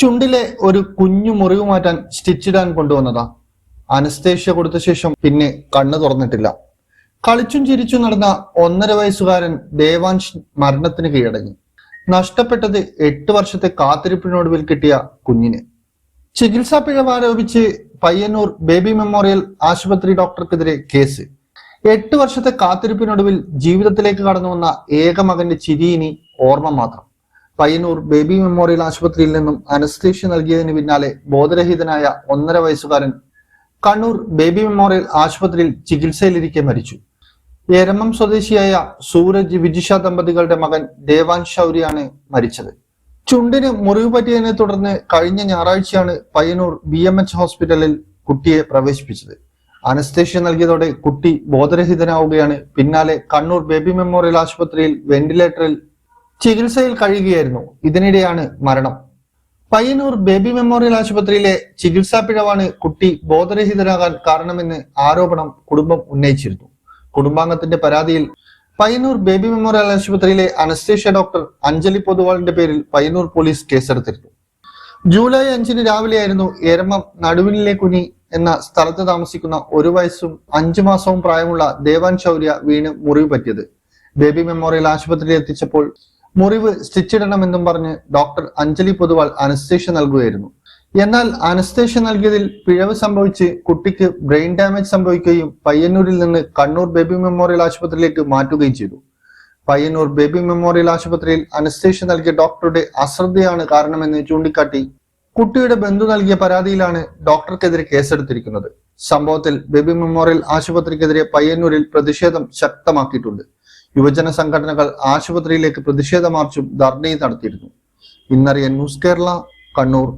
ചുണ്ടിലെ ഒരു കുഞ്ഞു മുറിവ് മാറ്റാൻ സ്റ്റിച്ചിടാൻ കൊണ്ടുവന്നതാ. അനസ്തേഷ്യ കൊടുത്ത ശേഷം പിന്നെ കണ്ണു തുറന്നിട്ടില്ല. കളിച്ചും ചിരിച്ചും നടന്ന 1.5 വയസ്സുകാരൻ ദേവാൻഷ് മരണത്തിന് കീഴടങ്ങി. നഷ്ടപ്പെട്ടത് 8 വർഷത്തെ കാത്തിരിപ്പിനൊടുവിൽ കിട്ടിയ കുഞ്ഞിന്. ചികിത്സാ പിഴവ് ആരോപിച്ച് പയ്യന്നൂർ ബേബി മെമ്മോറിയൽ ആശുപത്രി ഡോക്ടർക്കെതിരെ കേസ്. 8 വർഷത്തെ കാത്തിരിപ്പിനൊടുവിൽ ജീവിതത്തിലേക്ക് കടന്നു വന്ന ഏക മകന്റെ ചിരി ഇനി ഓർമ്മ മാത്രം. പയ്യന്നൂർ ബേബി മെമ്മോറിയൽ ആശുപത്രിയിൽ നിന്നും അനസ്തേഷ്യ നൽകിയതിന് പിന്നാലെ ബോധരഹിതനായ 1.5 വയസ്സുകാരൻ കണ്ണൂർ ബേബി മെമ്മോറിയൽ ആശുപത്രിയിൽ ചികിത്സയിലിരിക്കെ മരിച്ചു. എരമം സ്വദേശിയായ സൂരജ് വിജിഷ ദമ്പതികളുടെ മകൻ ദേവാൻഷ് ശൗര്യാണ് മരിച്ചത്. ചുണ്ടിന് മുറിവ് പറ്റിയതിനെ തുടർന്ന് കഴിഞ്ഞ ഞായറാഴ്ചയാണ് പയ്യന്നൂർ BMH ഹോസ്പിറ്റലിൽ കുട്ടിയെ പ്രവേശിപ്പിച്ചത്. അനസ്തേഷ്യ നൽകിയതോടെ കുട്ടി ബോധരഹിതനാവുകയാണ്. പിന്നാലെ കണ്ണൂർ ബേബി മെമ്മോറിയൽ ആശുപത്രിയിൽ വെന്റിലേറ്ററിൽ ചികിത്സയിൽ കഴിയുകയായിരുന്നു. ഇതിനിടെയാണ് മരണം. പയ്യന്നൂർ ബേബി മെമ്മോറിയൽ ആശുപത്രിയിലെ ചികിത്സാ പിഴവാണ് കുട്ടി ബോധരഹിതനാകാൻ കാരണമെന്ന് ആരോപണം കുടുംബം ഉന്നയിച്ചിരുന്നു. കുടുംബാംഗത്തിന്റെ പരാതിയിൽ പയ്യന്നൂർ ബേബി മെമ്മോറിയൽ ആശുപത്രിയിലെ അനസ്തേഷ്യ ഡോക്ടർ അഞ്ജലി പൊതുവാളിന്റെ പേരിൽ പയ്യന്നൂർ പോലീസ് കേസെടുത്തിരുന്നു. ജൂലൈ 5 രാവിലെയായിരുന്നു എരമം നടുവിലെ കുനി എന്ന സ്ഥലത്ത് താമസിക്കുന്ന 1 വയസ്സും 5 മാസവും പ്രായമുള്ള ദേവാൻഷ് ശൗര്യ വീണ് മുറിവ് പറ്റിയത്. ബേബി മെമ്മോറിയൽ ആശുപത്രിയിൽ എത്തിച്ചപ്പോൾ മുറിവ് സ്റ്റിച്ചിടണമെന്നും പറഞ്ഞ് ഡോക്ടർ അഞ്ജലി പൊതുവാൾ അനസ്തേഷ്യ നൽകുകയായിരുന്നു. എന്നാൽ അനസ്തേഷ്യ നൽകിയതിൽ പിഴവ് സംഭവിച്ച് കുട്ടിക്ക് ബ്രെയിൻ ഡാമേജ് സംഭവിക്കുകയും പയ്യന്നൂരിൽ നിന്ന് കണ്ണൂർ ബേബി മെമ്മോറിയൽ ആശുപത്രിയിലേക്ക് മാറ്റുകയും ചെയ്തു. പയ്യന്നൂർ ബേബി മെമ്മോറിയൽ ആശുപത്രിയിൽ അനസ്തേഷ്യ നൽകിയ ഡോക്ടറുടെ അശ്രദ്ധയാണ് കാരണമെന്ന് ചൂണ്ടിക്കാട്ടി കുട്ടിയുടെ ബന്ധു നൽകിയ പരാതിയിലാണ് ഡോക്ടർക്കെതിരെ കേസെടുത്തിരിക്കുന്നത്. സംഭവത്തിൽ ബേബി മെമ്മോറിയൽ ആശുപത്രിക്കെതിരെ പയ്യന്നൂരിൽ പ്രതിഷേധം ശക്തമാക്കിയിട്ടുണ്ട്. യുവജന സംഘടനകൾ ആശുപത്രിയിലേക്ക് പ്രതിഷേധ മാർച്ചും ധർണയും നടത്തിയിരുന്നു. ഇന്നറിയാൻ ന്യൂസ് കേരള, കണ്ണൂർ.